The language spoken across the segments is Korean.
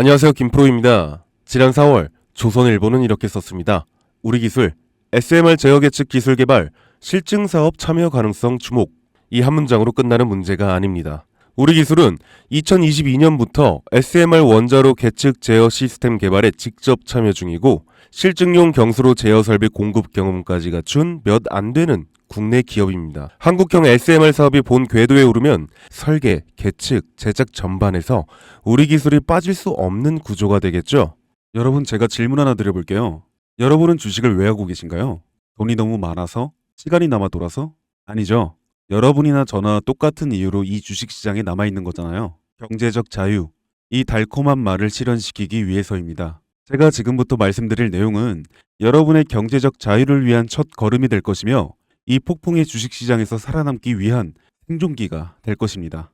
안녕하세요. 김프로입니다. 지난 4월 조선일보는 이렇게 썼습니다. 우리 기술 SMR 제어 계측 기술 개발 실증 사업 참여 가능성 주목. 이 한 문장으로 끝나는 문제가 아닙니다. 우리 기술은 2022년부터 SMR 원자로 계측 제어 시스템 개발에 직접 참여 중이고 실증용 경수로 제어 설비 공급 경험까지 갖춘 몇 안 되는 국내 기업입니다. 한국형 SMR 사업이 본 궤도에 오르면 설계, 계측, 제작 전반에서 우리 기술이 빠질 수 없는 구조가 되겠죠. 여러분, 제가 질문 하나 드려볼게요. 여러분은 주식을 왜 하고 계신가요? 돈이 너무 많아서? 시간이 남아 돌아서? 아니죠. 여러분이나 저나 똑같은 이유로 이 주식시장에 남아있는 거잖아요. 경제적 자유. 이 달콤한 말을 실현시키기 위해서입니다. 제가 지금부터 말씀드릴 내용은 여러분의 경제적 자유를 위한 첫 걸음이 될 것이며 이 폭풍의 주식시장에서 살아남기 위한 생존기가 될 것입니다.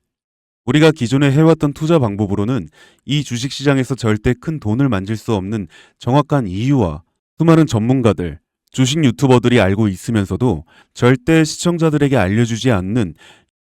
우리가 기존에 해왔던 투자 방법으로는 이 주식시장에서 절대 큰 돈을 만질 수 없는 정확한 이유와 수많은 전문가들, 주식 유튜버들이 알고 있으면서도 절대 시청자들에게 알려주지 않는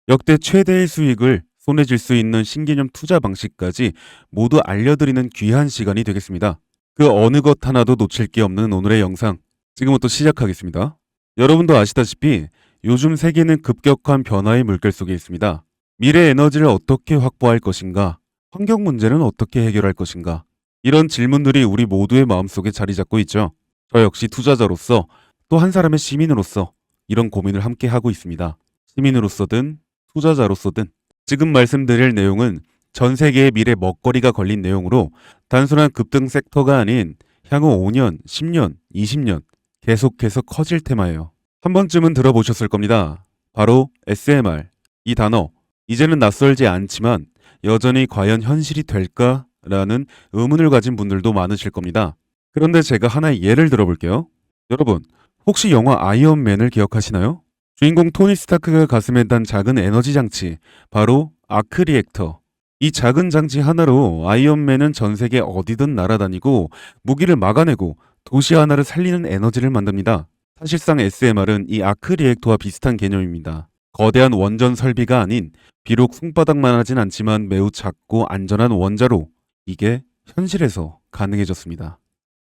역대 최대의 수익을 손에 쥘 수 있는 신개념 투자 방식까지 모두 알려드리는 귀한 시간이 되겠습니다. 그 어느 것 하나도 놓칠 게 없는 오늘의 영상, 지금부터 시작하겠습니다. 여러분도 아시다시피 요즘 세계는 급격한 변화의 물결 속에 있습니다. 미래 에너지를 어떻게 확보할 것인가? 환경 문제는 어떻게 해결할 것인가? 이런 질문들이 우리 모두의 마음속에 자리 잡고 있죠. 저 역시 투자자로서 또 한 사람의 시민으로서 이런 고민을 함께 하고 있습니다. 시민으로서든 투자자로서든 지금 말씀드릴 내용은 전 세계의 미래 먹거리가 걸린 내용으로 단순한 급등 섹터가 아닌 향후 5년, 10년, 20년 계속해서 커질 테마예요. 한 번쯤은 들어보셨을 겁니다. 바로 SMR. 이 단어. 이제는 낯설지 않지만 여전히 과연 현실이 될까라는 의문을 가진 분들도 많으실 겁니다. 그런데 제가 하나의 예를 들어볼게요. 여러분, 혹시 영화 아이언맨을 기억하시나요? 주인공 토니 스타크가 가슴에 단 작은 에너지 장치, 바로 아크 리액터. 이 작은 장치 하나로 아이언맨은 전 세계 어디든 날아다니고 무기를 막아내고 도시 하나를 살리는 에너지를 만듭니다. 사실상 SMR은 이 아크 리액터와 비슷한 개념입니다. 거대한 원전 설비가 아닌 비록 손바닥만 하진 않지만 매우 작고 안전한 원자로, 이게 현실에서 가능해졌습니다.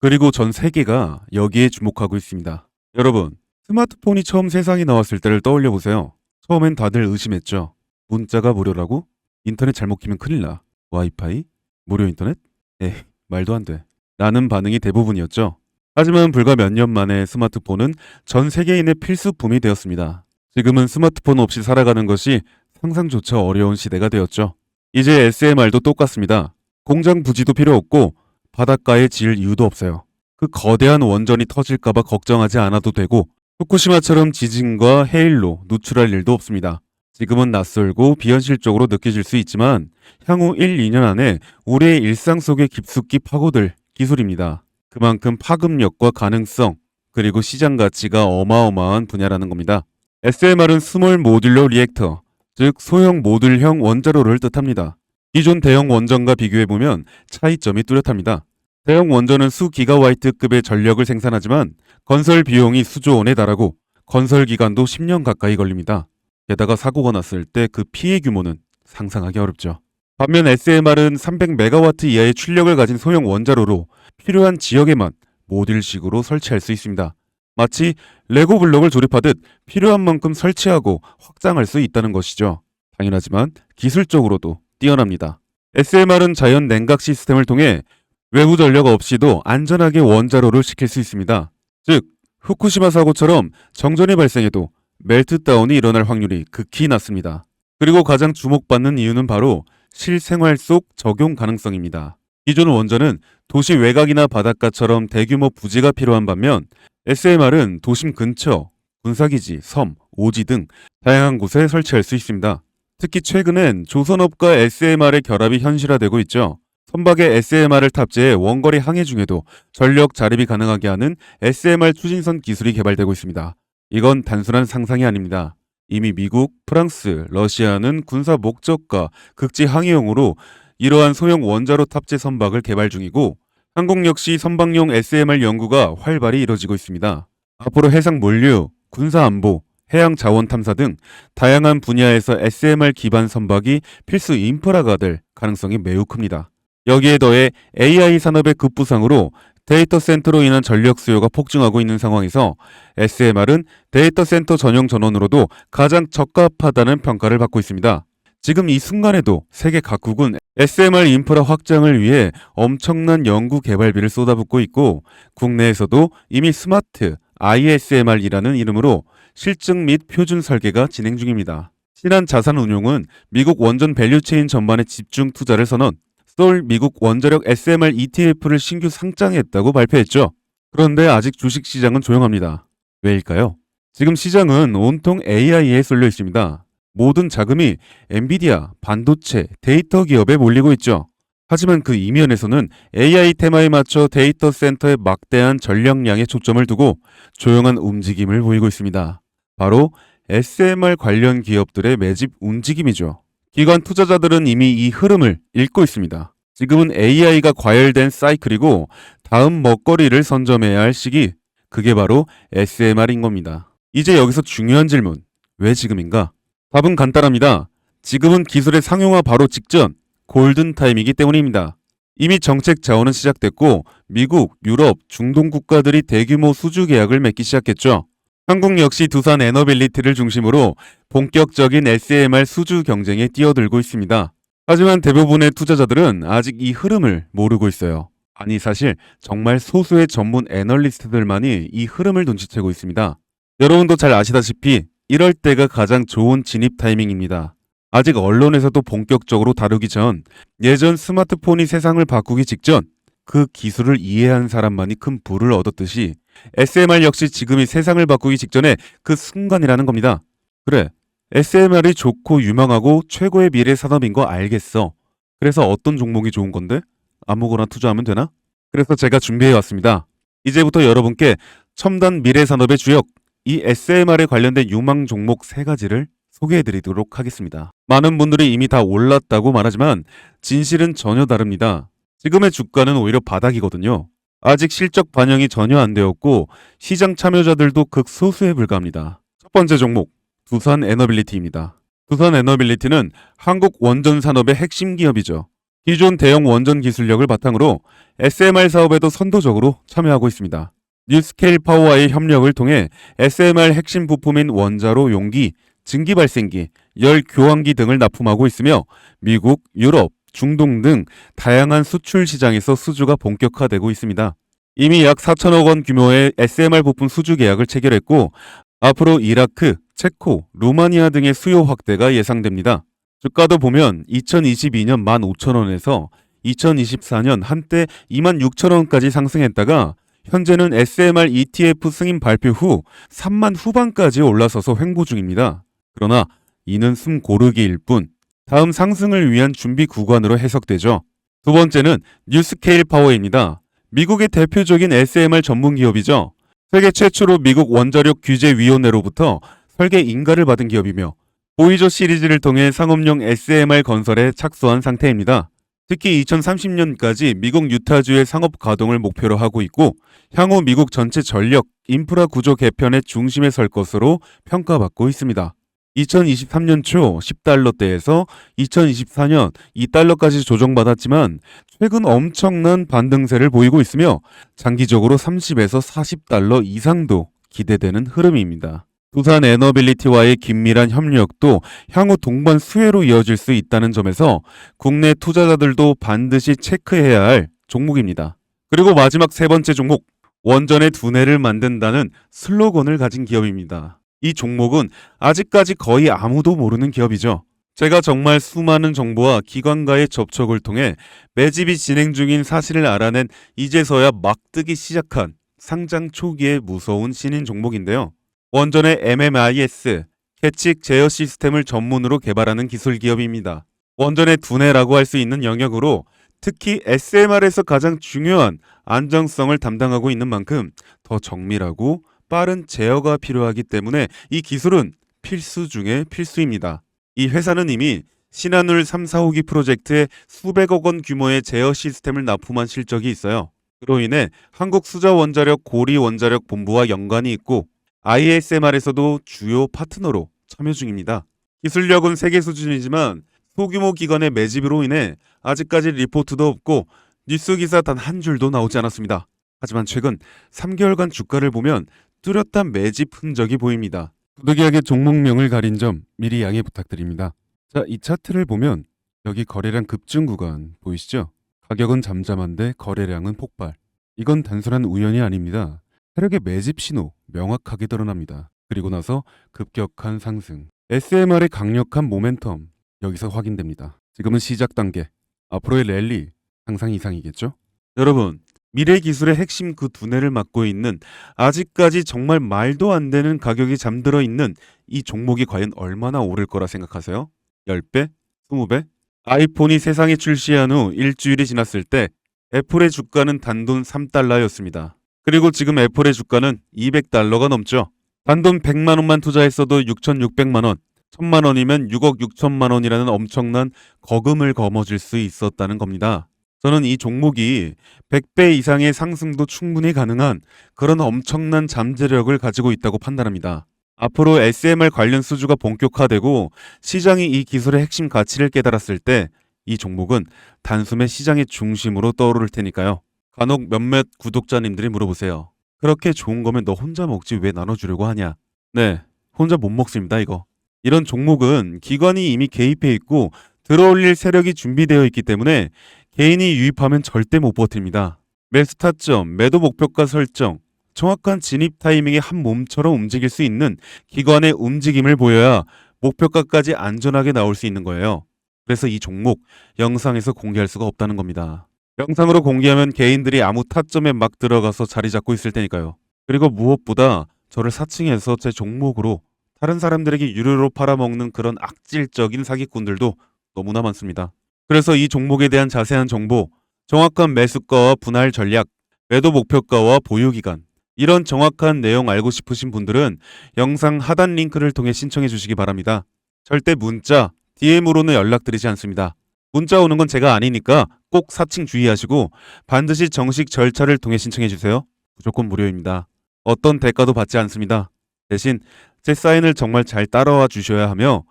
그리고 전 세계가 여기에 주목하고 있습니다. 여러분, 스마트폰이 처음 세상에 나왔을 때를 떠올려 보세요. 처음엔 다들 의심했죠. 문자가 무료라고? 인터넷 잘못 키면 큰일 나. 와이파이? 무료 인터넷? 에이, 말도 안 돼. 라는 반응이 대부분이었죠. 하지만 불과 몇 년 만에 스마트폰은 전 세계인의 필수품이 되었습니다. 지금은 스마트폰 없이 살아가는 것이 상상조차 어려운 시대가 되었죠. 이제 SMR도 똑같습니다. 공장 부지도 필요 없고 바닷가에 지을 이유도 없어요. 그 거대한 원전이 터질까봐 걱정하지 않아도 되고 후쿠시마처럼 지진과 해일로 누출할 일도 없습니다. 지금은 낯설고 비현실적으로 느껴질 수 있지만 향후 1, 2년 안에 우리의 일상 속에 깊숙이 파고들 기술입니다. 그만큼 파급력과 가능성, 그리고 시장 가치가 어마어마한 분야라는 겁니다. SMR은 스몰 모듈러 리액터, 즉 소형 모듈형 원자로를 뜻합니다. 기존 대형 원전과 비교해보면 차이점이 뚜렷합니다. 대형 원전은 수 기가와이트급의 전력을 생산하지만 건설 비용이 수조 원에 달하고 건설 기간도 10년 가까이 걸립니다. 게다가 사고가 났을 때 그 피해 규모는 상상하기 어렵죠. 반면 SMR은 300메가와트 이하의 출력을 가진 소형 원자로로 필요한 지역에만 모듈식으로 설치할 수 있습니다. 마치 레고 블록을 조립하듯 필요한 만큼 설치하고 확장할 수 있다는 것이죠. 당연하지만 기술적으로도 뛰어납니다. SMR은 자연 냉각 시스템을 통해 외부 전력 없이도 안전하게 원자로를 식힐 수 있습니다. 즉, 후쿠시마 사고처럼 정전이 발생해도 멜트다운이 일어날 확률이 극히 낮습니다. 그리고 가장 주목받는 이유는 바로 실생활 속 적용 가능성입니다. 기존 원전은 도시 외곽이나 바닷가처럼 대규모 부지가 필요한 반면 SMR은 도심 근처, 군사기지, 섬, 오지 등 다양한 곳에 설치할 수 있습니다. 특히 최근엔 조선업과 SMR의 결합이 현실화되고 있죠. 선박에 SMR을 탑재해 원거리 항해 중에도 전력 자립이 가능하게 하는 SMR 추진선 기술이 개발되고 있습니다. 이건 단순한 상상이 아닙니다. 이미 미국, 프랑스, 러시아는 군사 목적과 극지 항해용으로 이러한 소형 원자로 탑재 선박을 개발 중이고 한국 역시 선박용 SMR 연구가 활발히 이뤄지고 있습니다. 앞으로 해상 물류, 군사 안보, 해양 자원 탐사 등 다양한 분야에서 SMR 기반 선박이 필수 인프라가 될 가능성이 매우 큽니다. 여기에 더해 AI 산업의 급부상으로 데이터 센터로 인한 전력 수요가 폭증하고 있는 상황에서 SMR은 데이터 센터 전용 전원으로도 가장 적합하다는 평가를 받고 있습니다. 지금 이 순간에도 세계 각국은 SMR 인프라 확장을 위해 엄청난 연구 개발비를 쏟아붓고 있고 국내에서도 이미 스마트 ISMR이라는 이름으로 실증 및 표준 설계가 진행 중입니다. 신한자산운용은 미국 원전 밸류체인 전반에 집중 투자를 선언, 서울 미국 원자력 SMR ETF를 신규 상장했다고 발표했죠. 그런데 아직 주식시장은 조용합니다. 왜일까요? 지금 시장은 온통 AI에 쏠려 있습니다. 모든 자금이 엔비디아, 반도체, 데이터 기업에 몰리고 있죠. 하지만 그 이면에서는 AI 테마에 맞춰 데이터 센터에 막대한 전력량에 초점을 두고 조용한 움직임을 보이고 있습니다. 바로 SMR 관련 기업들의 매집 움직임이죠. 기관 투자자들은 이미 이 흐름을 읽고 있습니다. 지금은 AI가 과열된 사이클이고 다음 먹거리를 선점해야 할 시기, 그게 바로 SMR인 겁니다. 이제 여기서 중요한 질문, 왜 지금인가? 답은 간단합니다. 지금은 기술의 상용화 바로 직전, 골든 타임이기 때문입니다. 이미 정책 자원은 시작됐고 미국, 유럽, 중동 국가들이 대규모 수주 계약을 맺기 시작했죠. 한국 역시 두산 에너빌리티를 중심으로 본격적인 SMR 수주 경쟁에 뛰어들고 있습니다. 하지만 대부분의 투자자들은 아직 이 흐름을 모르고 있어요. 아니 사실 정말 소수의 전문 애널리스트들만이 이 흐름을 눈치채고 있습니다. 여러분도 잘 아시다시피 이럴 때가 가장 좋은 진입 타이밍입니다. 아직 언론에서도 본격적으로 다루기 전, 예전 스마트폰이 세상을 바꾸기 직전 그 기술을 이해한 사람만이 큰 부를 얻었듯이 SMR 역시 지금이 세상을 바꾸기 직전에 그 순간이라는 겁니다. 그래, SMR이 좋고 유망하고 최고의 미래 산업인 거 알겠어. 그래서 어떤 종목이 좋은 건데? 아무거나 투자하면 되나? 그래서 제가 준비해 왔습니다. 이제부터 여러분께 첨단 미래 산업의 주역, 이 SMR에 관련된 유망 종목 3가지를 소개해 드리도록 하겠습니다. 많은 분들이 이미 다 올랐다고 말하지만 진실은 전혀 다릅니다. 지금의 주가는 오히려 바닥이거든요. 아직 실적 반영이 전혀 안 되었고 시장 참여자들도 극소수에 불과합니다. 첫 번째 종목, 두산 에너빌리티입니다. 두산 에너빌리티는 한국 원전 산업의 핵심 기업이죠. 기존 대형 원전 기술력을 바탕으로 SMR 사업에도 선도적으로 참여하고 있습니다. 뉴스케일 파워와의 협력을 통해 SMR 핵심 부품인 원자로 용기, 증기 발생기, 열 교환기 등을 납품하고 있으며 미국, 유럽, 중동 등 다양한 수출 시장에서 수주가 본격화되고 있습니다. 이미 약 4천억 원 규모의 SMR 부품 수주 계약을 체결했고 앞으로 이라크, 체코, 루마니아 등의 수요 확대가 예상됩니다. 주가도 보면 2022년 15,000원에서 2024년 한때 26,000원까지 상승했다가 현재는 SMR ETF 승인 발표 후 3만 후반까지 올라서서 횡보 중입니다. 그러나 이는 숨 고르기일 뿐 다음 상승을 위한 준비 구간으로 해석되죠. 두 번째는 뉴스케일 파워입니다. 미국의 대표적인 SMR 전문 기업이죠. 세계 최초로 미국 원자력 규제위원회로부터 설계 인가를 받은 기업이며 보이저 시리즈를 통해 상업용 SMR 건설에 착수한 상태입니다. 특히 2030년까지 미국 유타주의 상업 가동을 목표로 하고 있고 향후 미국 전체 전력, 인프라 구조 개편의 중심에 설 것으로 평가받고 있습니다. 2023년 초 10달러대에서 2024년 2달러까지 조정받았지만 최근 엄청난 반등세를 보이고 있으며 장기적으로 30에서 40달러 이상도 기대되는 흐름입니다. 두산 에너빌리티와의 긴밀한 협력도 향후 동반 수혜로 이어질 수 있다는 점에서 국내 투자자들도 반드시 체크해야 할 종목입니다. 그리고 마지막 3번째 종목, 원전의 두뇌를 만든다는 슬로건을 가진 기업입니다. 이 종목은 아직까지 거의 아무도 모르는 기업이죠. 제가 정말 수많은 정보와 기관과의 접촉을 통해 매집이 진행 중인 사실을 알아낸 이제서야 막 뜨기 시작한 상장 초기의 무서운 신인 종목인데요. 원전의 MMIS, 계측 제어 시스템을 전문으로 개발하는 기술 기업입니다. 원전의 두뇌라고 할 수 있는 영역으로 특히 SMR에서 가장 중요한 안정성을 담당하고 있는 만큼 더 정밀하고 빠른 제어가 필요하기 때문에 이 기술은 필수 중의 필수입니다. 이 회사는 이미 신한울 3, 4호기 프로젝트에 수백억 원 규모의 제어 시스템을 납품한 실적이 있어요. 그로 인해 한국수자원자력 고리원자력본부와 연관이 있고 ISMR에서도 주요 파트너로 참여 중입니다. 기술력은 세계 수준이지만 소규모 기관의 매집으로 인해 아직까지 리포트도 없고 뉴스 기사 단 한 줄도 나오지 않았습니다. 하지만 최근 3개월간 주가를 보면 뚜렷한 매집 흔적이 보입니다. 부득이하게 종목명을 가린 점 미리 양해 부탁드립니다. 자, 이 차트를 보면 여기 거래량 급증 구간 보이시죠? 가격은 잠잠한데 거래량은 폭발. 이건 단순한 우연이 아닙니다. 세력의 매집 신호 명확하게 드러납니다. 그리고 나서 급격한 상승. SMR의 강력한 모멘텀 여기서 확인됩니다. 지금은 시작 단계. 앞으로의 랠리 상상 이상이겠죠? 여러분, 미래 기술의 핵심 그 두뇌를 맡고 있는 아직까지 정말 말도 안 되는 가격이 잠들어 있는 이 종목이 과연 얼마나 오를 거라 생각하세요? 10배? 20배? 아이폰이 세상에 출시한 후 일주일이 지났을 때 애플의 주가는 단돈 3달러였습니다. 그리고 지금 애플의 주가는 200달러가 넘죠. 단돈 100만 원만 투자했어도 6,600만 원, 1,000만 원이면 6억 6천만 원이라는 엄청난 거금을 거머쥘 수 있었다는 겁니다. 저는 이 종목이 100배 이상의 상승도 충분히 가능한 그런 엄청난 잠재력을 가지고 있다고 판단합니다. 앞으로 SMR 관련 수주가 본격화되고 시장이 이 기술의 핵심 가치를 깨달았을 때 이 종목은 단숨에 시장의 중심으로 떠오를 테니까요. 간혹 몇몇 구독자님들이 물어보세요. 그렇게 좋은 거면 너 혼자 먹지 왜 나눠주려고 하냐? 네, 혼자 못 먹습니다 이거. 이런 종목은 기관이 이미 개입해 있고 들어올릴 세력이 준비되어 있기 때문에 개인이 유입하면 절대 못 버팁니다. 매수 타점, 매도 목표가 설정, 정확한 진입 타이밍에 한 몸처럼 움직일 수 있는 기관의 움직임을 보여야 목표가까지 안전하게 나올 수 있는 거예요. 그래서 이 종목 영상에서 공개할 수가 없다는 겁니다. 영상으로 공개하면 개인들이 아무 타점에 막 들어가서 자리 잡고 있을 테니까요. 그리고 무엇보다 저를 사칭해서 제 종목으로 다른 사람들에게 유료로 팔아먹는 그런 악질적인 사기꾼들도 너무나 많습니다. 그래서 이 종목에 대한 자세한 정보, 정확한 매수가와 분할 전략, 매도 목표가와 보유기간, 이런 정확한 내용 알고 싶으신 분들은 영상 하단 링크를 통해 신청해 주시기 바랍니다. 절대 문자, DM으로는 연락드리지 않습니다. 문자 오는 건 제가 아니니까 꼭 사칭 주의하시고 반드시 정식 절차를 통해 신청해 주세요. 무조건 무료입니다. 어떤 대가도 받지 않습니다. 대신 제 사인을 정말 잘 따라와 주셔야 하며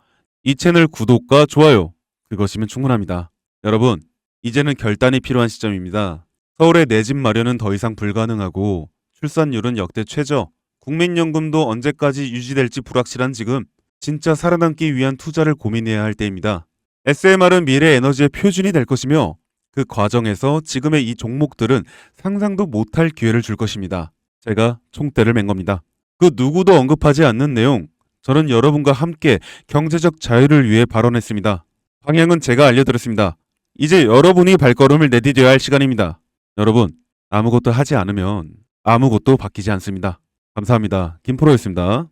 이 채널 구독과 좋아요, 그것이면 충분합니다. 여러분, 이제는 결단이 필요한 시점입니다. 서울의 내 집 마련은 더 이상 불가능하고 출산율은 역대 최저, 국민연금도 언제까지 유지될지 불확실한 지금 진짜 살아남기 위한 투자를 고민해야 할 때입니다. SMR은 미래 에너지의 표준이 될 것이며 그 과정에서 지금의 이 종목들은 상상도 못할 기회를 줄 것입니다. 제가 총대를 맨 겁니다. 그 누구도 언급하지 않는 내용, 저는 여러분과 함께 경제적 자유를 위해 발언했습니다. 방향은 제가 알려드렸습니다. 이제 여러분이 발걸음을 내디뎌야 할 시간입니다. 여러분, 아무것도 하지 않으면 아무것도 바뀌지 않습니다. 감사합니다. 김프로였습니다.